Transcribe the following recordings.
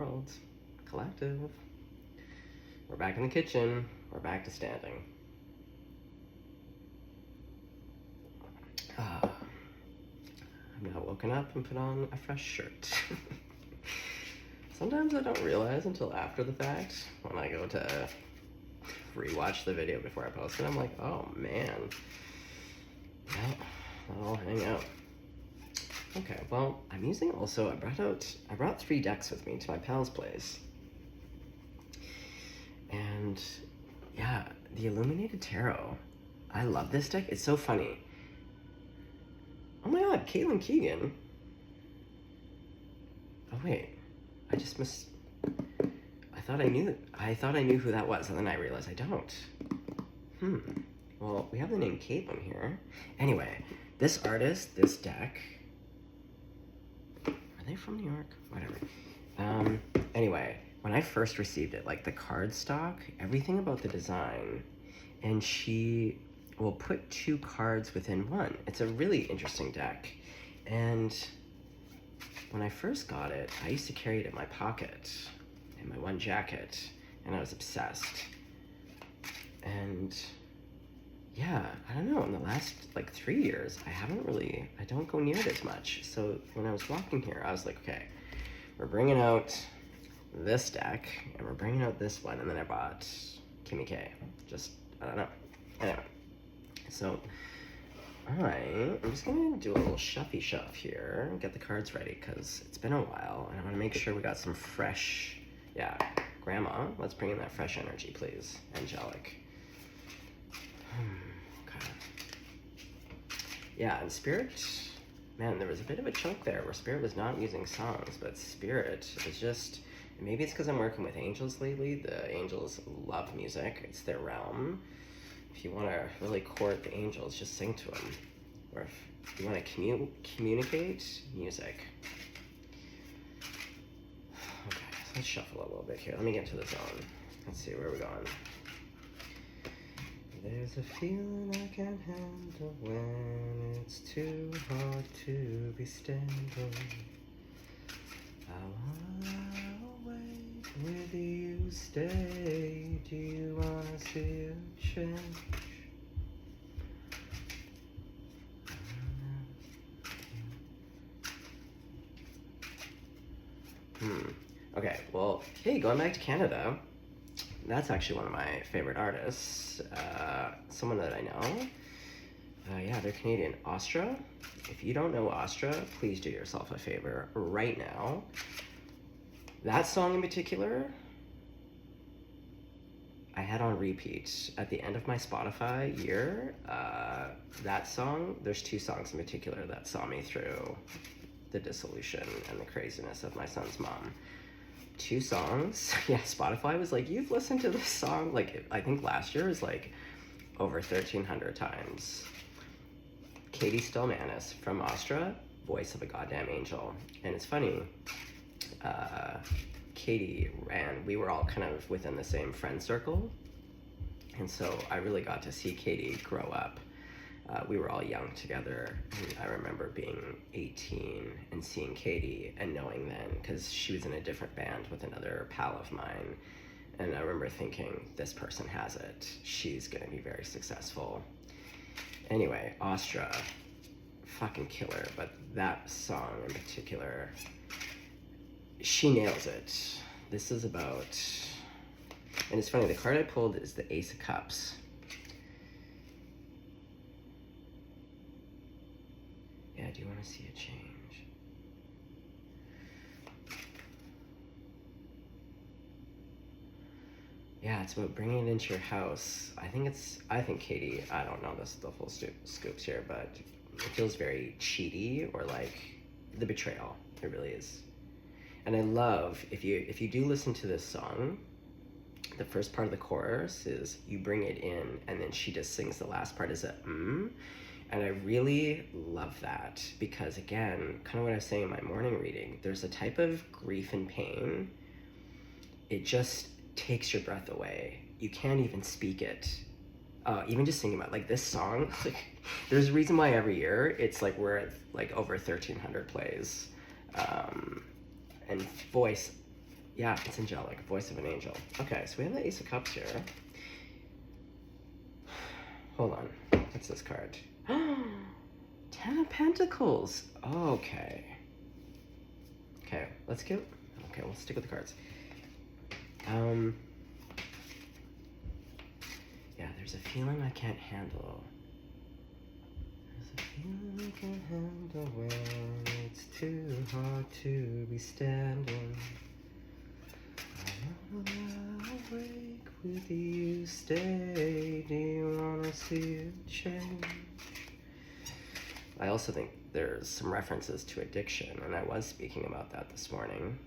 world. Collective. We're back in the kitchen. We're back to standing. I've now woken up and put on a fresh shirt. Sometimes I don't realize until after the fact, when I go to rewatch the video before I post it, I'm like, oh man, yeah, that'll all hang out. Okay, well, I'm using also, I brought 3 decks with me to my pal's place. And yeah, the Illuminated Tarot. I love this deck. It's so funny. Oh my god, Caitlin Keegan. Oh wait, I just I thought I knew who that was, and then I realized I don't. Well, we have the name Caitlin here. Anyway, this artist, this deck. Are they from New York? Whatever. Anyway, when I first received it, like the card stock, everything about the design, and she will put 2 cards within one. It's a really interesting deck. And when I first got it, I used to carry it in my pocket, in my one jacket, and I was obsessed. And yeah, I don't know, in the last like 3 years, I don't go near it as much. So when I was walking here, I was like, okay, we're bringing out this deck, and we're bringing out this one, and then I bought Kimmy K. I don't know. Anyway, so I'm just gonna do a little shuffy shove here and get the cards ready, because it's been a while, and I wanna make sure we got some fresh, yeah, Grandma, let's bring in that fresh energy, please. Angelic. Okay. Yeah, and Spirit, man, there was a bit of a chunk there where Spirit was not using songs, but Spirit is just, maybe it's because I'm working with angels lately. The angels love music. It's their realm. If you want to really court the angels, just sing to them. Or if you want to communicate, music. Okay, so let's shuffle a little bit here. Let me get to the zone. Let's see, where we're going. There's a feeling I can't handle when it's too hard to be standing. I wanna wait with you, stay. Do you wanna see a change? Okay, well, hey, going back to Canada, that's actually one of my favorite artists, someone that I know. Yeah, they're Canadian. Austra. If you don't know Austra, please do yourself a favor right now. That song in particular, I had on repeat at the end of my Spotify year. That song, there's 2 songs in particular that saw me through the dissolution and the craziness of my son's mom. 2 songs. Yeah, Spotify was like, you've listened to this song, like, I think last year was like over 1,300 times. Katie Stillmanis from Austra, Voice of a Goddamn Angel. And it's funny, Katie we were all kind of within the same friend circle. And so I really got to see Katie grow up. We were all young together, and I remember being 18 and seeing Katie and knowing then, because she was in a different band with another pal of mine, and I remember thinking, this person has it. She's gonna be very successful. Anyway, Austra, fucking killer, but that song in particular, she nails it. This is about, and it's funny, the card I pulled is the Ace of Cups. Yeah, do you want to see a change? Yeah, it's about bringing it into your house. I think Katie, I don't know the full scoops here, but it feels very cheaty, or like the betrayal. It really is. And I love, if you do listen to this song, the first part of the chorus is you bring it in, and then she just sings the last part as a And I really love that, because again, kind of what I was saying in my morning reading, there's a type of grief and pain, it just takes your breath away. You can't even speak it. Even just thinking about like this song, like there's a reason why every year it's like we're at like over 1,300 plays. And Voice Yeah, it's angelic. Voice of an angel. Okay, so we have the Ace of Cups here. Hold on. What's this card? 10 of Pentacles. Okay. Okay, let's get... Okay, we'll stick with the cards. Yeah, there's a feeling I can't handle. There's a feeling I can't handle when it's too hard to be standing. I wanna awake with you, stay. Do you wanna see it change? I also think there's some references to addiction, and I was speaking about that this morning.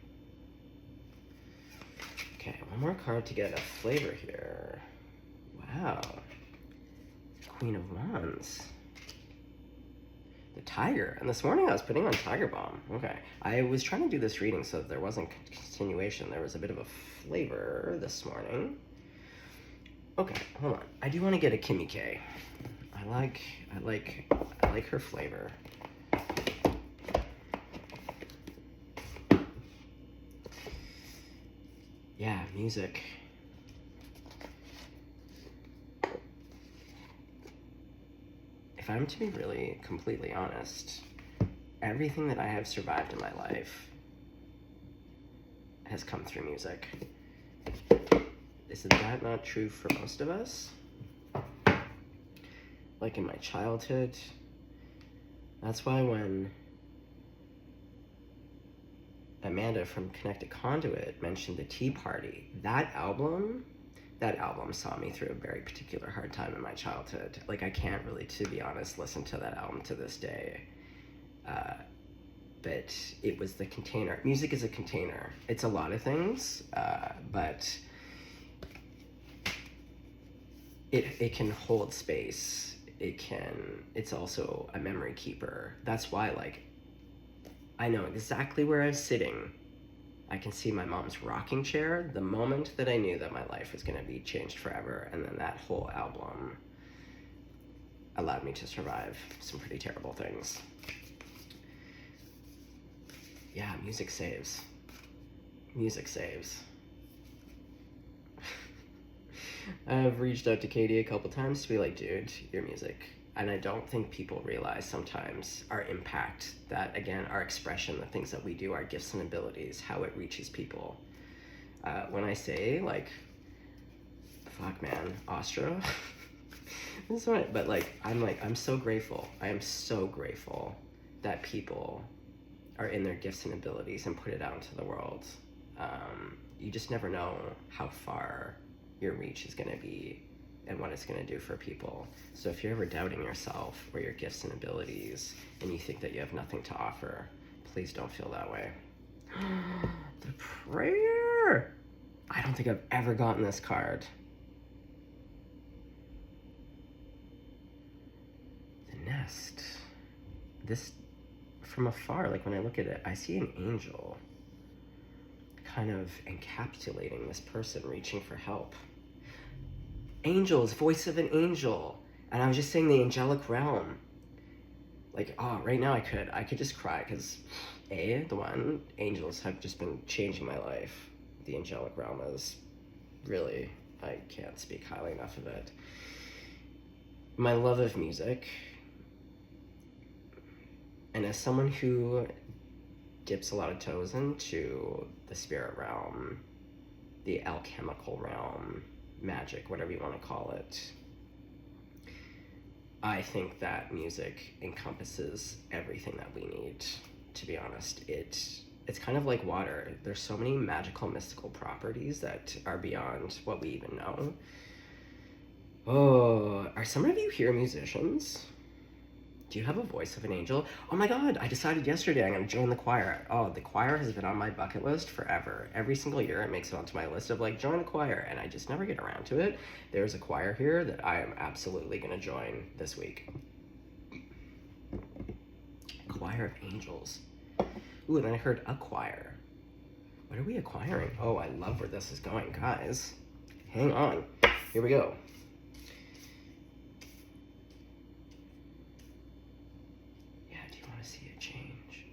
Okay, one more card to get a flavor here. Wow. Queen of Wands. The Tiger. And this morning I was putting on Tiger Balm. Okay. I was trying to do this reading so that there wasn't continuation. There was a bit of a flavor this morning. Okay, hold on. I do want to get a Kimmy K. I like her flavor. Yeah, music. If I'm to be really completely honest, everything that I have survived in my life has come through music. Isn't that not true for most of us? Like in my childhood, that's why when Amanda from Connected Conduit mentioned the Tea Party, that album saw me through a very particular hard time in my childhood. Like, I can't really, to be honest, listen to that album to this day. But it was the container. Music is a container. It's a lot of things, but it can hold space. It's also a memory keeper. That's why, like, I know exactly where I was sitting. I can see my mom's rocking chair the moment that I knew that my life was going to be changed forever. And then that whole album allowed me to survive some pretty terrible things. Yeah, music saves. Music saves. I've reached out to Katie a couple times to be like, dude, your music. And I don't think people realize sometimes our impact, that, again, our expression, the things that we do, our gifts and abilities, how it reaches people. When I say, like, fuck, man, Austra, that's right. But, like, I'm so grateful. I am so grateful that people are in their gifts and abilities and put it out into the world. You just never know how far your reach is going to be and what it's going to do for people. So if you're ever doubting yourself or your gifts and abilities and you think that you have nothing to offer, please don't feel that way. The prayer! I don't think I've ever gotten this card. The nest. This, from afar, like when I look at it, I see an angel kind of encapsulating this person reaching for help. Angels, voice of an angel. And I was just saying the angelic realm. Like, oh, right now I could just cry because angels have just been changing my life. The angelic realm is really, I can't speak highly enough of it. My love of music, and as someone who dips a lot of toes into the spirit realm, the alchemical realm, magic, whatever you want to call it, I think that music encompasses everything that we need, to be honest. It's kind of like water. There's so many magical, mystical properties that are beyond what we even know. Oh, are some of you here musicians? Do you have a voice of an angel? Oh my God, I decided yesterday I'm going to join the choir. Oh, the choir has been on my bucket list forever. Every single year it makes it onto my list of like, join a choir, and I just never get around to it. There's a choir here that I am absolutely going to join this week. Choir of angels. Ooh, and then I heard acquire. What are we acquiring? Oh, I love where this is going, guys. Hang on. Here we go. See a change.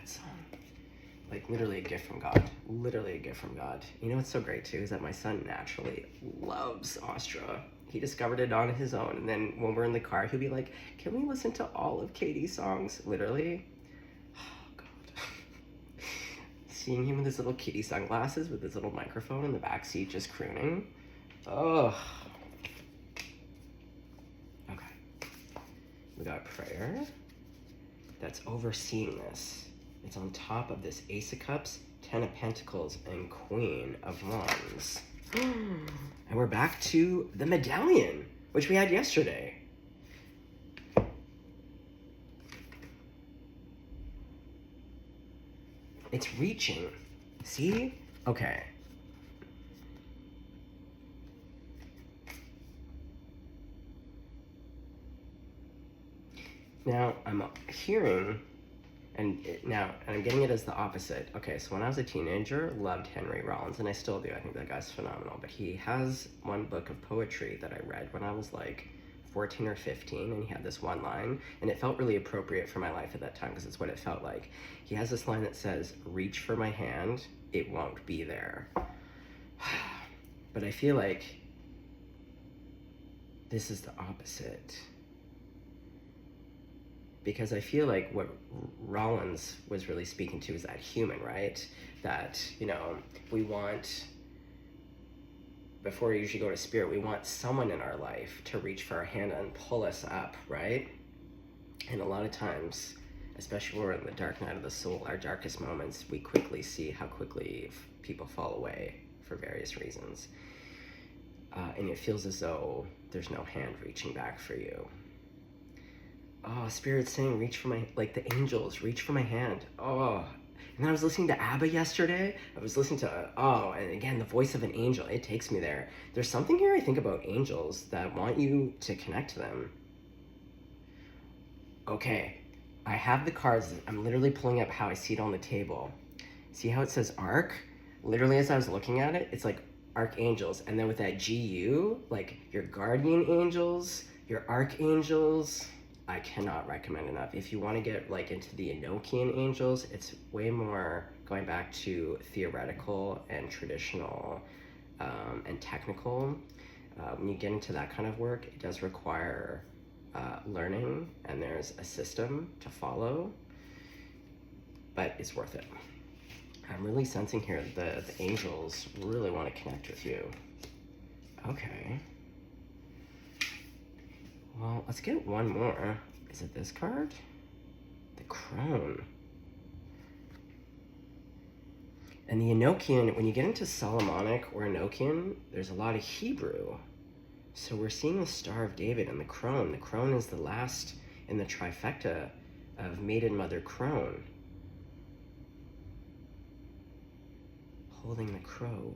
that song. Like, literally a gift from God. Literally a gift from God. You know what's so great, too, is that my son naturally loves Austra. He discovered it on his own, and then when we're in the car, he'll be like, can we listen to all of Katie's songs? Literally. Oh, God. Seeing him with his little kitty sunglasses with his little microphone in the backseat just crooning. Oh. Okay. We got prayer that's overseeing this. It's on top of this Ace of Cups, Ten of Pentacles, and Queen of Wands. And we're back to the medallion, which we had yesterday. It's reaching. See? Okay. Now, I'm hearing... And I'm getting it as the opposite. Okay, so when I was a teenager, loved Henry Rollins, and I still do. I think that guy's phenomenal. But he has one book of poetry that I read when I was like 14 or 15, and he had this one line, and it felt really appropriate for my life at that time because it's what it felt like. He has this line that says, "Reach for my hand, it won't be there." But I feel like this is the opposite. Because I feel like what Rollins was really speaking to is that human, right? That, you know, we want, before we usually go to spirit, we want someone in our life to reach for our hand and pull us up, right? And a lot of times, especially when we're in the dark night of the soul, our darkest moments, we quickly see how quickly people fall away for various reasons. And it feels as though there's no hand reaching back for you. Oh, Spirit's saying, reach for my, like the angels, reach for my hand. Oh, and then I was listening to ABBA yesterday. I was listening to, and again, the voice of an angel, it takes me there. There's something here I think about angels that want you to connect to them. Okay, I have the cards. I'm literally pulling up how I see it on the table. See how it says arc? Literally, as I was looking at it, it's like archangels. And then with that GU, like your guardian angels, your archangels, I cannot recommend enough. If you want to get like into the Enochian angels, it's way more going back to theoretical and traditional and technical. When you get into that kind of work, it does require learning, and there's a system to follow, but it's worth it. I'm really sensing here the angels really want to connect with you. Okay. Well, let's get one more. Is it this card? The Crone. And the Enochian, when you get into Solomonic or Enochian, there's a lot of Hebrew. So we're seeing the Star of David and the Crone. The Crone is the last in the trifecta of Maiden Mother Crone. Holding the crow.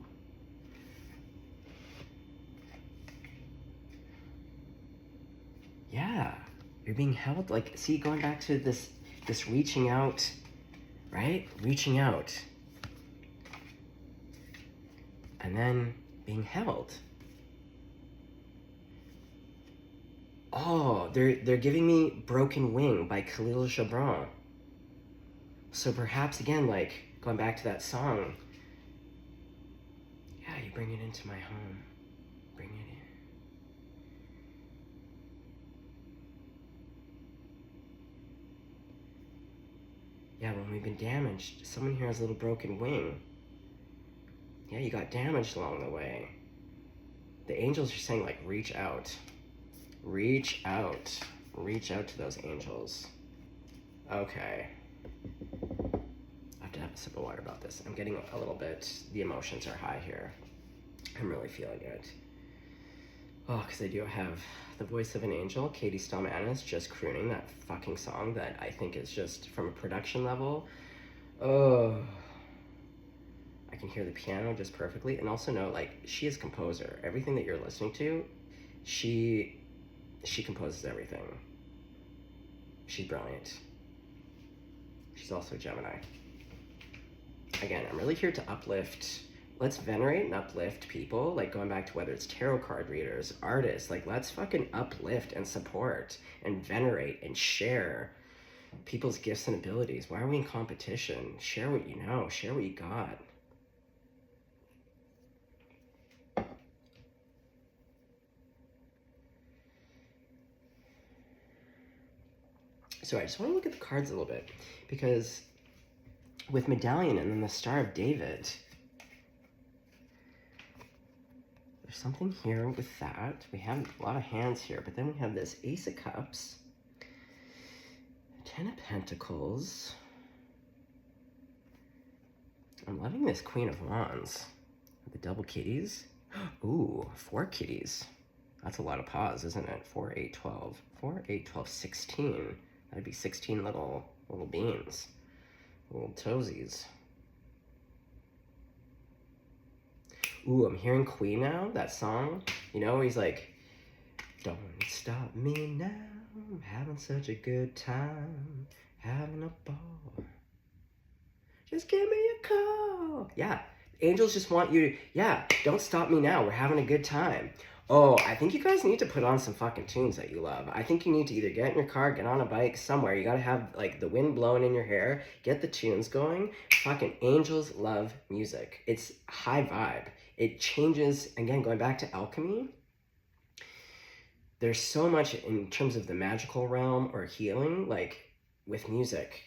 Yeah, you're being held, like, see, going back to this reaching out, right? Reaching out. And then being held. Oh, they're giving me Broken Wing by Khalil Gibran. So perhaps, again, like, going back to that song, yeah, you bring it into my home. Bring it in. Yeah, when we've been damaged, someone here has a little broken wing. Yeah, you got damaged along the way. The angels are saying, like, reach out. Reach out. Reach out to those angels. Okay. I have to have a sip of water about this. I'm getting a little bit, the emotions are high here. I'm really feeling it. Oh, because I do have the voice of an angel, Katie Stelmanis, just crooning that fucking song that I think is just, from a production level, oh, I can hear the piano just perfectly. And also know, like, she is composer. Everything that you're listening to, she composes everything. She's brilliant. She's also a Gemini. Again, I'm really here to uplift. Let's venerate and uplift people, like going back to whether it's tarot card readers, artists, like let's fucking uplift and support and venerate and share people's gifts and abilities. Why are we in competition? Share what you know. Share what you got. So I just want to look at the cards a little bit, because with Medallion and then the Star of David, there's something here with that. We have a lot of hands here, but then we have this Ace of Cups, 10 of Pentacles. I'm loving this Queen of Wands. The double kitties. Ooh, 4 kitties. That's a lot of paws, isn't it? 4, 8, 12. 4, 8, 12, 16. That'd be 16 little beans. Little toesies. Ooh, I'm hearing Queen now, that song. You know, he's like, don't stop me now, I'm having such a good time, having a ball. Just give me a call. Yeah, angels just want you to, yeah, don't stop me now, we're having a good time. Oh, I think you guys need to put on some fucking tunes that you love. I think you need to either get in your car, get on a bike, somewhere. You gotta have, like, the wind blowing in your hair, get the tunes going. Fucking angels love music. It's high vibe. It changes, again, going back to alchemy. There's so much in terms of the magical realm or healing, like, with music.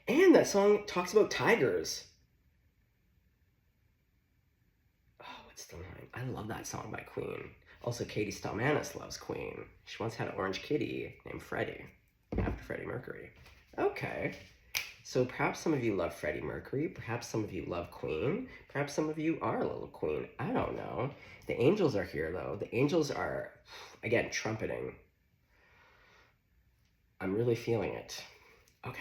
And that song talks about tigers. What's the line? I love that song by Queen. Also, Katie Stalmanis loves Queen. She once had an orange kitty named Freddie, after Freddie Mercury. Okay. So perhaps some of you love Freddie Mercury. Perhaps some of you love Queen. Perhaps some of you are a little Queen. I don't know. The angels are here, though. The angels are, again, trumpeting. I'm really feeling it. Okay.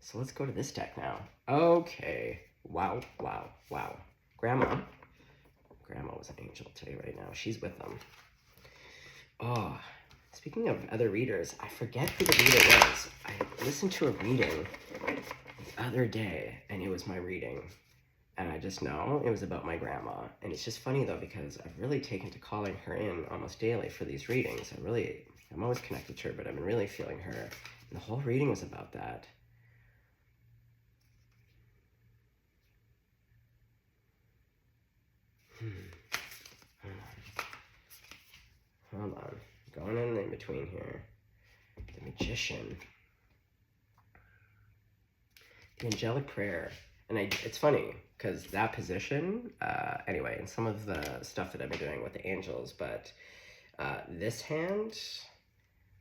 So let's go to this deck now. Okay. Wow, wow, wow. Grandma was an angel, I'll tell you right now. She's with them. Oh, speaking of other readers, I forget who the reader was. I listened to a reading the other day, and it was my reading. And I just know it was about my grandma. And it's just funny, though, because I've really taken to calling her in almost daily for these readings. I'm always connected to her, but I've been really feeling her. And the whole reading was about that. Hold on. Going in between here. The Magician. The Angelic Prayer. And it's funny, because that position, anyway, and some of the stuff that I've been doing with the angels, but this hand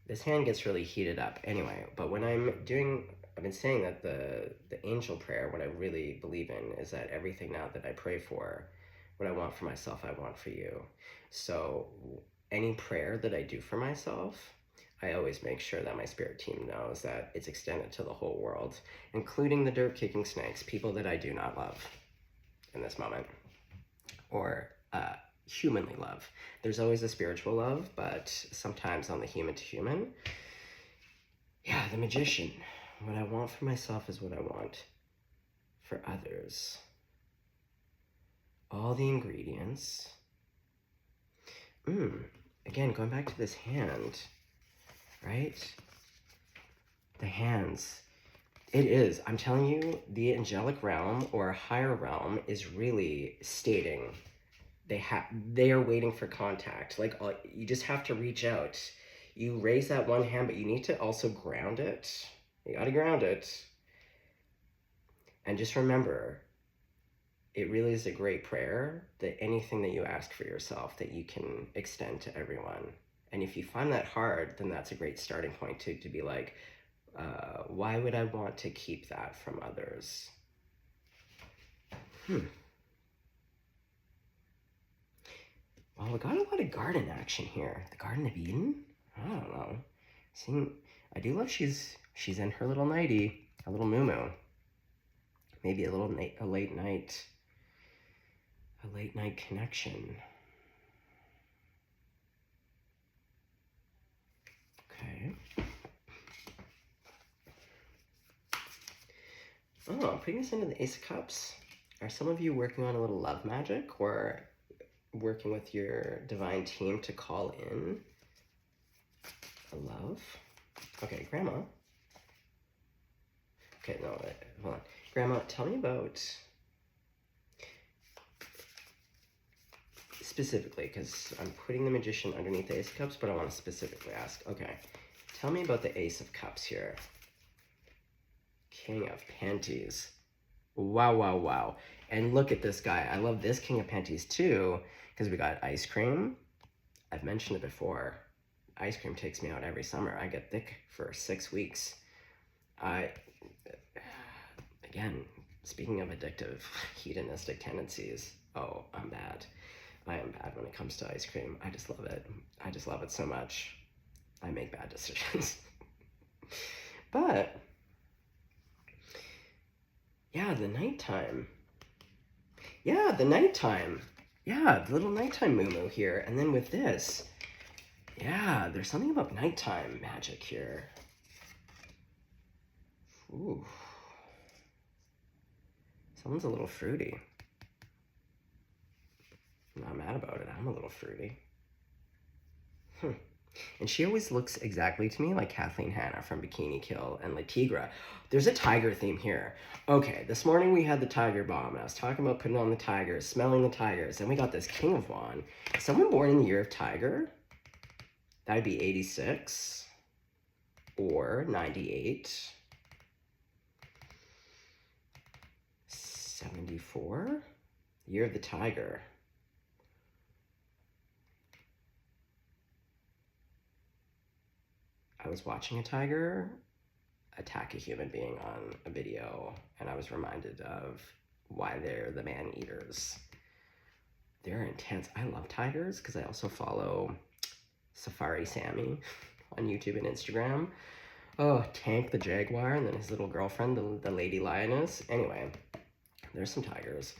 gets really heated up anyway. But when I've been saying that the angel prayer, what I really believe in is that everything now that I pray for, what I want for myself, I want for you. So any prayer that I do for myself, I always make sure that my spirit team knows that it's extended to the whole world, including the dirt-kicking snakes, people that I do not love in this moment, or humanly love. There's always a spiritual love, but sometimes on the human to human. Yeah, the Magician. What I want for myself is what I want for others. All the ingredients. Again, going back to this hand, right? The hands. It is. I'm telling you, the angelic realm or higher realm is really stating they are waiting for contact. Like, you just have to reach out. You raise that one hand, but you need to also ground it. You got to ground it. And just remember, it really is a great prayer that anything that you ask for yourself that you can extend to everyone. And if you find that hard, then that's a great starting point to be like, why would I want to keep that from others? Well, we got a lot of garden action here. The Garden of Eden? I don't know. I do love she's in her little nightie, a little moo-moo. Maybe a late night connection. Okay. Oh, putting this into the Ace of Cups. Are some of you working on a little love magic, or working with your divine team to call in a love? Okay, Grandma. Okay, no, hold on. Grandma, tell me about, specifically, because I'm putting the Magician underneath the Ace of Cups, but I want to specifically ask. Okay, tell me about the Ace of Cups here. King of Panties. Wow, wow, wow. And look at this guy. I love this King of Panties too, because we got ice cream. I've mentioned it before. Ice cream takes me out every summer. I get thick for 6 weeks. Again, speaking of addictive, hedonistic tendencies, oh, I'm bad. I am bad when it comes to ice cream. I just love it. I just love it so much. I make bad decisions. But, yeah, the nighttime. Yeah, the nighttime. Yeah, the little nighttime moo-moo here. And then with this, yeah, there's something about nighttime magic here. Ooh. Someone's a little fruity. I'm not mad about it. I'm a little fruity. And she always looks exactly to me like Kathleen Hanna from Bikini Kill and La Tigra. There's a tiger theme here. Okay, this morning we had the tiger bomb, and I was talking about putting on the tigers, smelling the tigers, and we got this King of Wand. Someone born in the year of tiger, that'd be 86 or 98. 74? Year of the tiger. I was watching a tiger attack a human being on a video, and I was reminded of why they're the man-eaters. They're intense. I love tigers because I also follow Safari Sammy on YouTube and Instagram. Oh, Tank the jaguar, and then his little girlfriend, the lady lioness. Anyway, there's some tigers.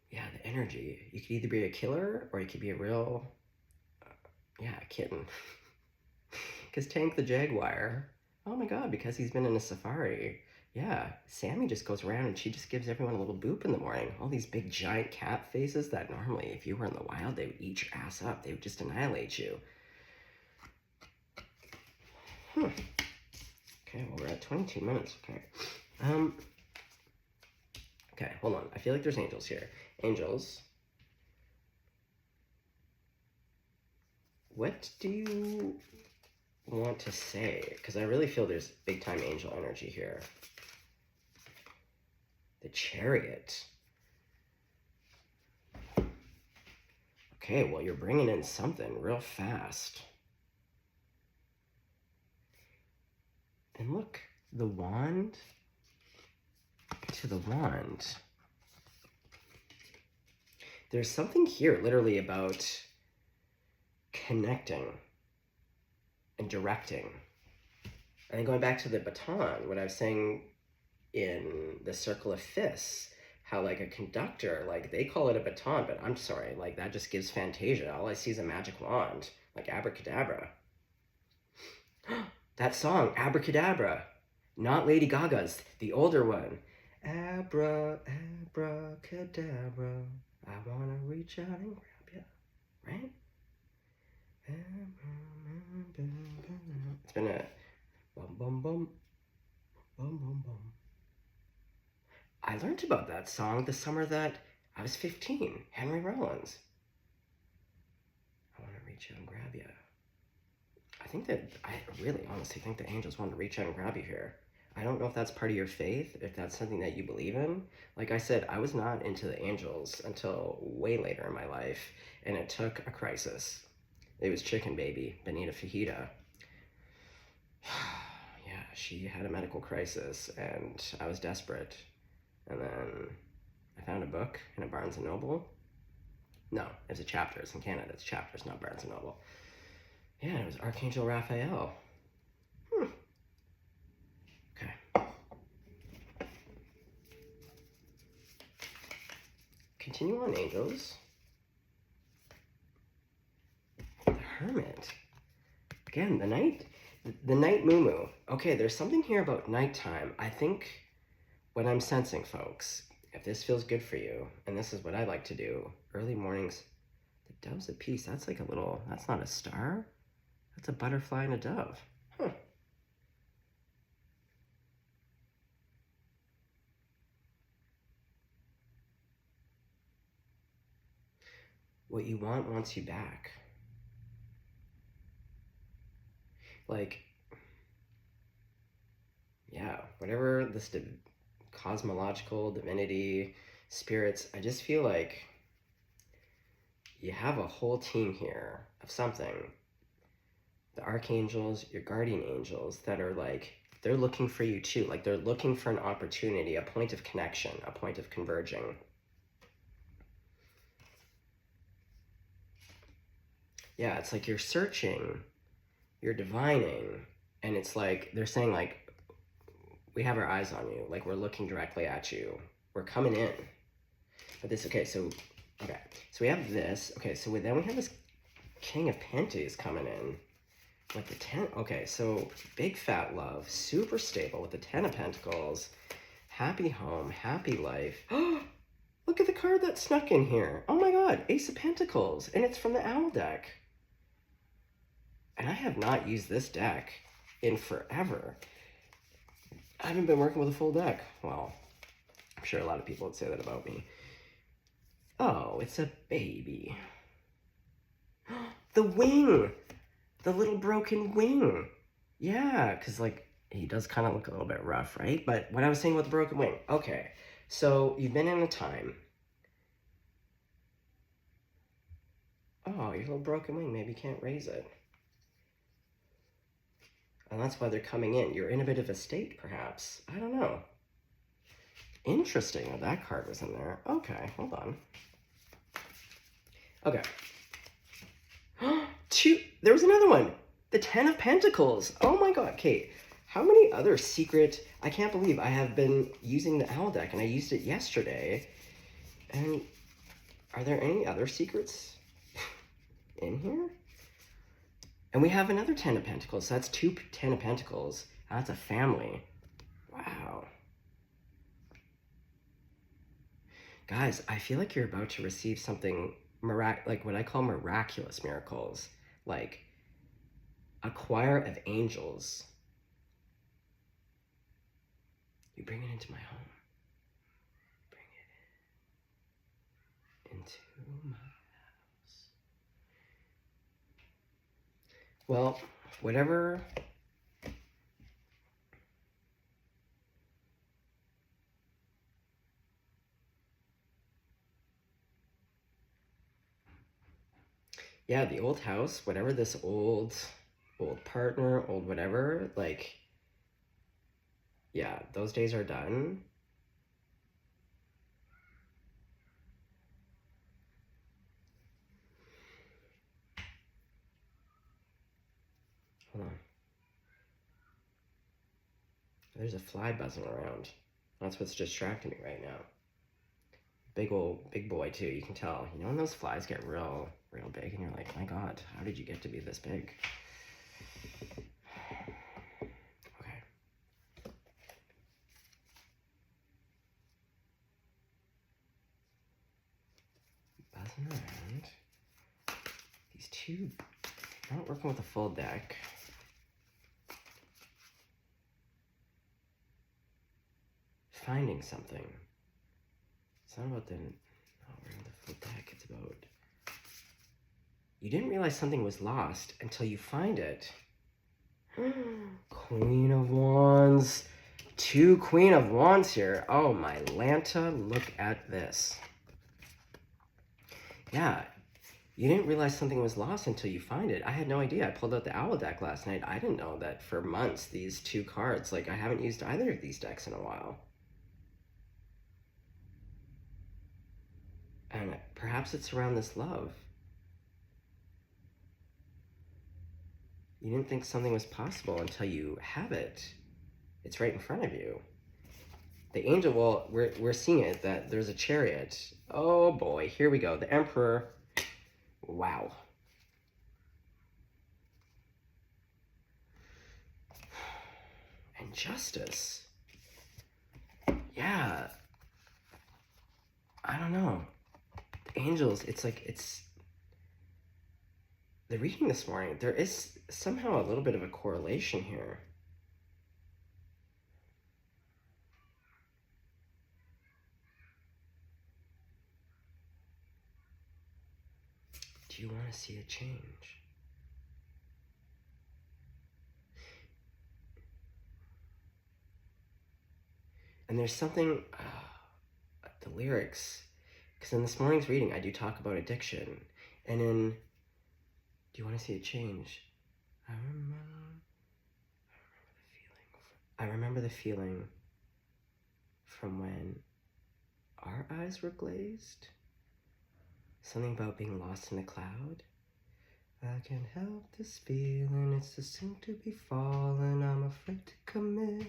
Yeah, the energy. You could either be a killer or you could be a real, yeah, kitten. Because Tank the jaguar, oh my god, because he's been in a safari. Yeah, Sammy just goes around and she just gives everyone a little boop in the morning. All these big giant cat faces that normally, if you were in the wild, they would eat your ass up. They would just annihilate you. Okay, well, we're at 22 minutes. Okay. Okay, hold on. I feel like there's angels here. Angels. What do you want to say? Because I really feel there's big time angel energy here. The Chariot. Okay, well, you're bringing in something real fast. And look, the wand to the wand. There's something here literally about connecting and directing. And then going back to the baton, what I was saying in the Circle of Fists, how like a conductor, like they call it a baton, but I'm sorry, like that just gives Fantasia. All I see is a magic wand, like abracadabra. That song, Abracadabra, not Lady Gaga's, the older one. Abracadabra, I wanna reach out and grab ya, right? It's been a bum bum bum, bum bum bum. I learned about that song the summer that I was 15, Henry Rollins. I wanna reach out and grab ya. I really honestly think the angels want to reach out and grab you here. I don't know if that's part of your faith, if that's something that you believe in. Like I said, I was not into the angels until way later in my life, and it took a crisis. It was Chicken Baby, Benita Fajita. Yeah, she had a medical crisis, and I was desperate. And then I found a book in a Barnes & Noble. No, it's a Chapters. In Canada, it's Chapters, not Barnes & Noble. Yeah, it was Archangel Raphael. Okay. Continue on, angels. The Hermit. Again, the night moo-moo. Okay, there's something here about nighttime. I think what I'm sensing, folks, if this feels good for you, and this is what I like to do, early mornings, the Doves of Peace, that's like a little, that's not a star. That's a butterfly and a dove. Huh. What you want wants you back. Like, yeah, whatever this cosmological divinity, spirits, I just feel like you have a whole team here of something. The archangels, your guardian angels that are like, they're looking for you too. Like they're looking for an opportunity, a point of connection, a point of converging. Yeah, it's like you're searching, you're divining, and it's like, they're saying like, we have our eyes on you. Like we're looking directly at you. We're coming in. But this, okay, so we have this. Okay, so then we have this King of Pentacles coming in. Like the 10, okay, so big fat love, super stable with the 10 of Pentacles, happy home, happy life. Look at the card that snuck in here. Oh my God, Ace of Pentacles, and it's from the Owl deck. And I have not used this deck in forever. I haven't been working with a full deck. Well, I'm sure a lot of people would say that about me. Oh, it's a baby. The wing! The little broken wing. Yeah, because like, he does kind of look a little bit rough, right? But what I was saying with the broken wing. Okay, so you've been in a time. Oh, your little broken wing, maybe you can't raise it. And that's why they're coming in. You're in a bit of a state, perhaps. I don't know. Interesting that that card was in there. Okay, hold on. Okay. There was another one. The 10 of Pentacles. Oh my God, Kate. How many other secret... I can't believe I have been using the Owl deck, and I used it yesterday. And are there any other secrets in here? And we have another 10 of Pentacles. So that's 2 10 of Pentacles. That's a family. Wow. Guys, I feel like you're about to receive something like what I call miraculous miracles. Like a choir of angels. You bring it into my home. Bring it into my house. Well, whatever. Yeah, the old house, whatever this old partner, old whatever, like, yeah, those days are done. Hold on. There's a fly buzzing around. That's what's distracting me right now. Big boy too, you can tell. You know when those flies get real big and you're like, my God, how did you get to be this big? Okay. Buzzing around. These two, I'm not working with a full deck. Finding something. It's not about the, oh, we're in the full deck. It's about, you didn't realize something was lost until you find it. Queen of Wands. 2 Queen of Wands here. Oh, my Lanta, look at this. Yeah, you didn't realize something was lost until you find it. I had no idea. I pulled out the Owl deck last night. I didn't know that for months, these 2 cards, like I haven't used either of these decks in a while. And perhaps it's around this love. You didn't think something was possible until you have it. It's right in front of you. The angel, well, we're seeing it, that there's a chariot. Oh boy, here we go. The Emperor. Wow. And Justice. Yeah. I don't know. The angels, it's like, it's the reading this morning, there is somehow a little bit of a correlation here. Do you want to see a change? And there's something, the lyrics, because in this morning's reading, I do talk about addiction. And in, do you want to see a change? I remember the feeling from when our eyes were glazed. Something about being lost in a cloud. I can't help this feeling, it's too soon to be fallen, I'm afraid to commit.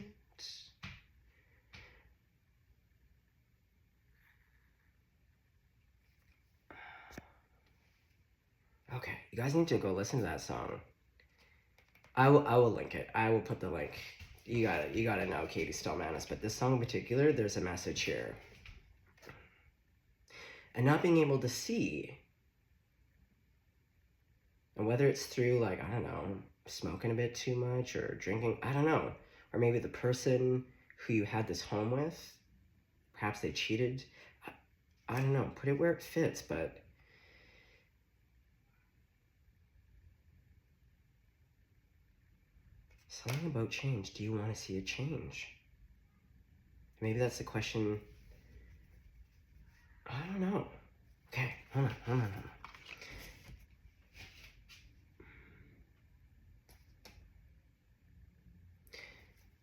Okay, you guys need to go listen to that song. I will link it. I will put the link. You gotta know Katie Stallmanis, but this song in particular, there's a message here. And not being able to see, and whether it's through, like, I don't know, smoking a bit too much or drinking, I don't know, or maybe the person who you had this home with, perhaps they cheated, I don't know, put it where it fits, but something about change. Do you want to see a change? Maybe that's the question. I don't know. Okay, hold on.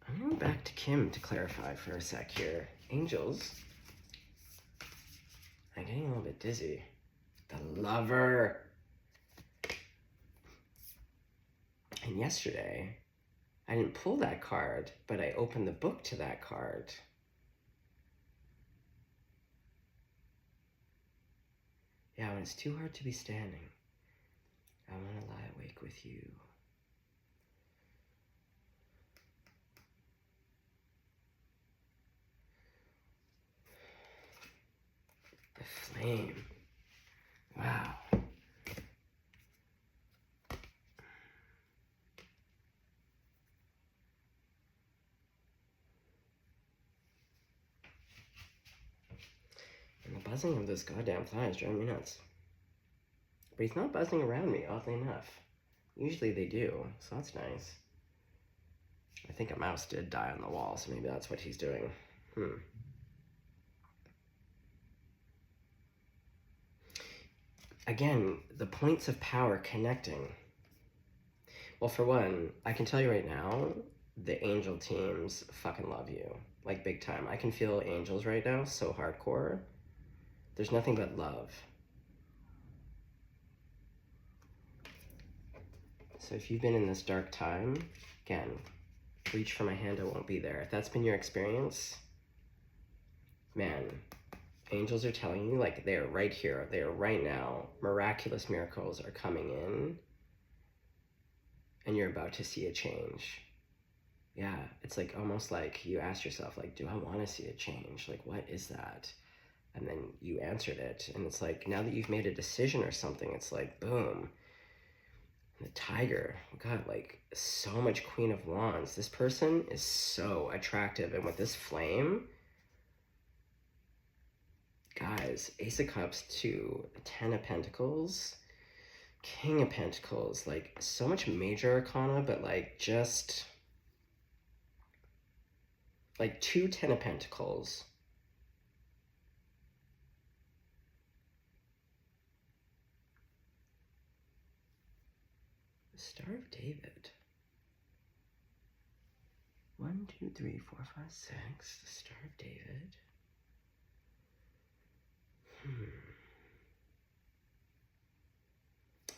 I'm going back to Kim to clarify for a sec here. Angels. I'm getting a little bit dizzy. The Lover. And yesterday, I didn't pull that card, but I opened the book to that card. Yeah, when it's too hard to be standing, I want to lie awake with you. The flame. Wow. And the buzzing of those goddamn flies drive me nuts. But he's not buzzing around me, oddly enough. Usually they do, so that's nice. I think a mouse did die on the wall, so maybe that's what he's doing. Again, the points of power connecting. Well, for one, I can tell you right now, the angel teams fucking love you. Like, big time. I can feel angels right now, so hardcore. There's nothing but love. So if you've been in this dark time, again, reach for my hand, I won't be there. If that's been your experience, man, angels are telling you, like, they are right here, they are right now. Miraculous miracles are coming in, and you're about to see a change. Yeah, it's like almost like you asked yourself, like, do I want to see a change? Like, what is that? And then you answered it, and it's like, now that you've made a decision or something, it's like, boom. And the tiger, God, like, so much Queen of Wands. This person is so attractive, and with this flame, guys, Ace of Cups to 10 of Pentacles, King of Pentacles, like, so much major arcana, but, like, just, like, 2 10 of Pentacles. The Star of David. 1, 2, 3, 4, 5, 6. The Star of David.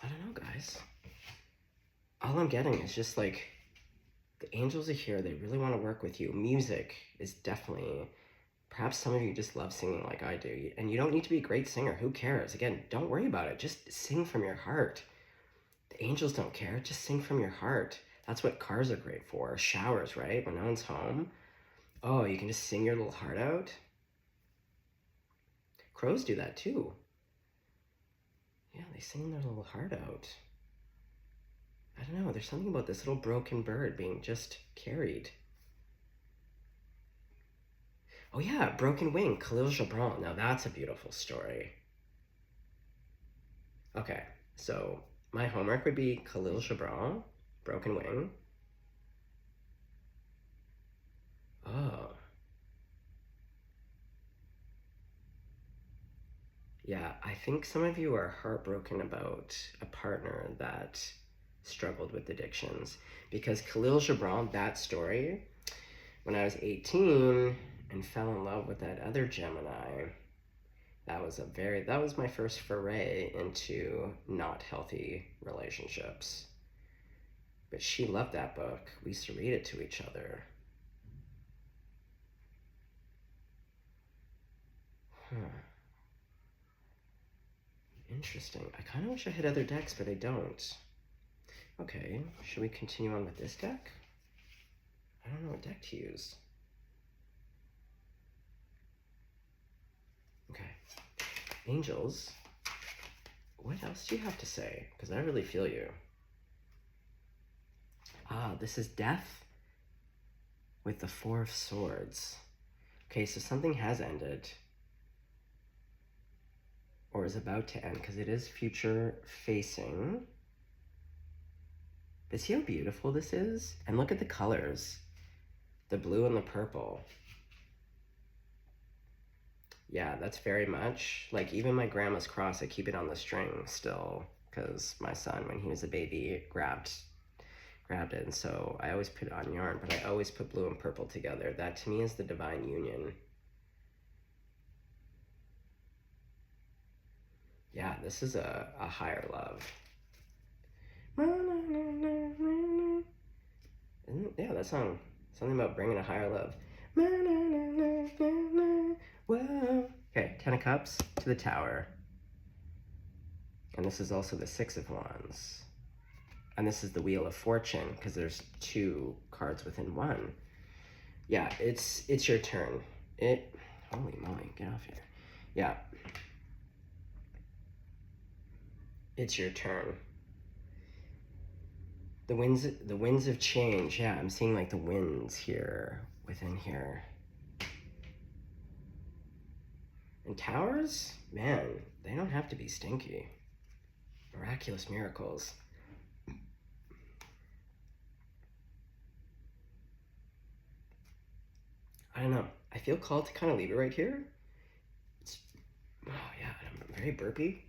I don't know, guys. All I'm getting is just like, the angels are here. They really want to work with you. Music is definitely, perhaps some of you just love singing like I do. And you don't need to be a great singer. Who cares? Again, don't worry about it. Just sing from your heart. The angels don't care. Just sing from your heart. That's what cars are great for. Showers, right? When no one's home. Oh, you can just sing your little heart out. Crows do that too. Yeah, they sing their little heart out. I don't know, there's something about this little broken bird being just carried. Oh yeah, Broken Wing, Khalil Gibran. Now that's a beautiful story. Okay, so my homework would be Khalil Gibran, Broken Wing. Oh. Yeah, I think some of you are heartbroken about a partner that struggled with addictions. Because Khalil Gibran, that story, when I was 18 and fell in love with that other Gemini, that was my first foray into not healthy relationships. But she loved that book. We used to read it to each other. Huh. Interesting. I kind of wish I had other decks, but I don't. Okay, should we continue on with this deck? I don't know what deck to use. Okay. Angels, what else do you have to say? Because I really feel you. Ah, this is Death with the Four of Swords. Okay, so something has ended. Or is about to end, because it is future facing. But see how beautiful this is? And look at the colors. The blue and the purple. Yeah, that's very much, like even my grandma's cross, I keep it on the string still, because my son, when he was a baby, grabbed it, and so I always put it on yarn, but I always put blue and purple together. That to me is the divine union. Yeah, this is a higher love. Yeah, that song, something about bringing a higher love. Whoa. Okay, 10 of Cups to the Tower. And this is also the Six of Wands. And this is the Wheel of Fortune, because there's 2 cards within one. Yeah, it's your turn. Holy moly, get off here. Yeah. It's your turn. The winds of change. Yeah, I'm seeing like the winds here, within here. And towers, man, they don't have to be stinky. Miraculous miracles. I don't know. I feel called to kind of leave it right here. Oh yeah, I'm very burpy.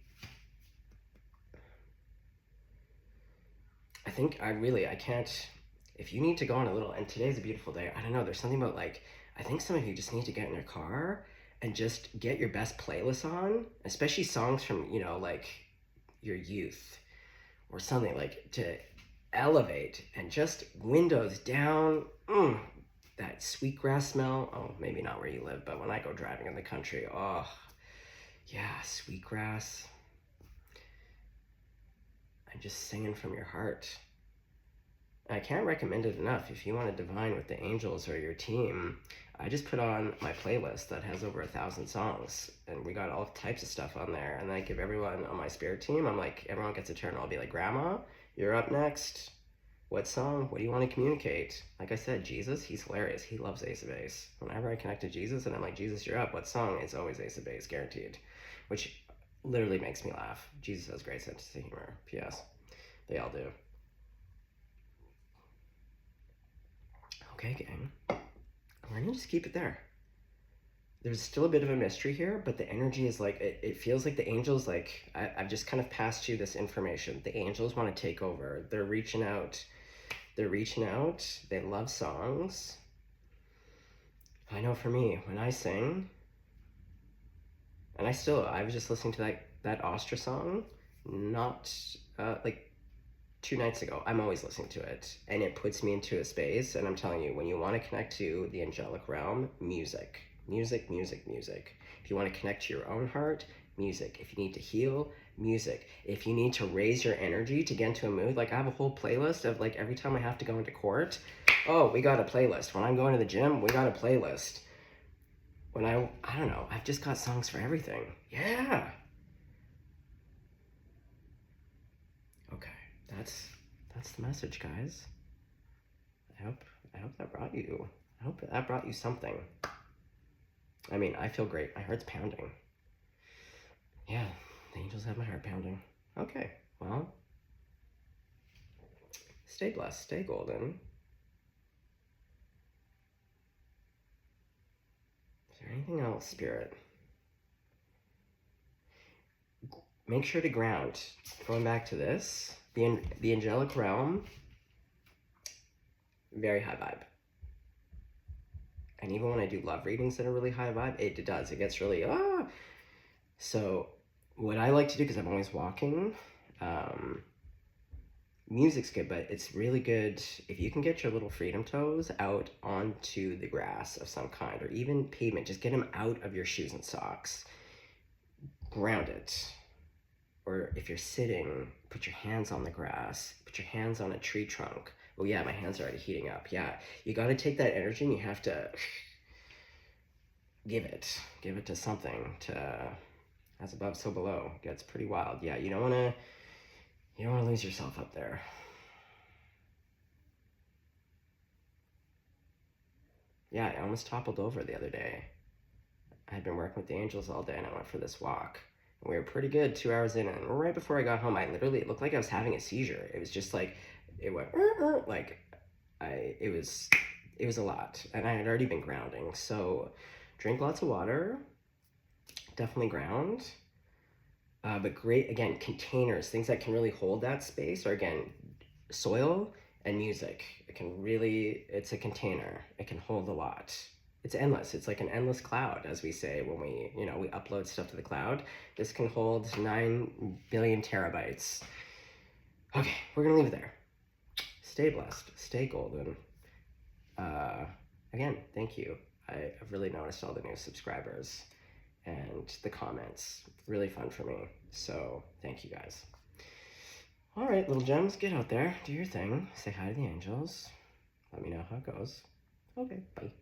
I think I can't, if you need to go on a little, and today's a beautiful day, I don't know, there's something about like, I think some of you just need to get in your car and just get your best playlist on, especially songs from, you know, like your youth or something, like to elevate and just windows down. That sweetgrass smell. Oh, maybe not where you live, but when I go driving in the country, oh yeah, sweetgrass. And just singing from your heart. I can't recommend it enough. If you want to divine with the angels or your team, I just put on my playlist that has over 1,000 songs, and we got all types of stuff on there. And then I give everyone on my spirit team, I'm like, everyone gets a turn. I'll be like, Grandma, you're up next. What song? What do you want to communicate? Like I said, Jesus, he's hilarious. He loves Ace of Base. Whenever I connect to Jesus and I'm like, Jesus, you're up. What song? It's always Ace of Base, guaranteed. Which literally makes me laugh. Jesus has great sense of humor. P.S. They all do. Okay, gang. We're gonna just keep it there. There's still a bit of a mystery here, but the energy is like, it feels like the angels, like, I've just kind of passed you this information. The angels want to take over. They're reaching out. They love songs. I know for me, when I sing, and I was just listening to that Austra song, not, like 2 nights ago. I'm always listening to it, and it puts me into a space, and I'm telling you, when you want to connect to the angelic realm, music. Music, music, music. If you want to connect to your own heart, music. If you need to heal, music. If you need to raise your energy to get into a mood, like I have a whole playlist of like every time I have to go into court, oh, we got a playlist. When I'm going to the gym, we got a playlist. When I don't know, I've just got songs for everything. Yeah. Okay, that's the message, guys. I hope that brought you. I hope that brought you something. I mean, I feel great. My heart's pounding. Yeah, the angels have my heart pounding. Okay, well, stay blessed, stay golden. Is there anything else, Spirit? Make sure to ground. Going back to this, the angelic realm, very high vibe. And even when I do love readings that are really high vibe, it does. It gets really, So what I like to do, because I'm always walking, music's good, but it's really good if you can get your little freedom toes out onto the grass of some kind, or even pavement. Just get them out of your shoes and socks. Ground it. Or if you're sitting, put your hands on the grass, put your hands on a tree trunk. Oh yeah, my hands are already heating up. Yeah, you got to take that energy and you have to give it to something. To as above, so below. It gets pretty wild. Yeah, you don't want to lose yourself up there. Yeah, I almost toppled over the other day. I had been working with the angels all day and I went for this walk. And we were pretty good 2 hours in, and right before I got home, it looked like I was having a seizure. It was just like, it went, like, it was a lot. And I had already been grounding. So drink lots of water, definitely ground. But great, again, containers, things that can really hold that space, or again, soil and music. It's a container. It can hold a lot. It's endless. It's like an endless cloud, as we say when we upload stuff to the cloud. This can hold 9 billion terabytes. Okay, we're gonna leave it there. Stay blessed, stay golden. Again, thank you. I've really noticed all the new subscribers and the comments. Really fun for me. So thank you guys. All right, little gems, get out there, do your thing. Say hi to the angels. Let me know how it goes. Okay, bye.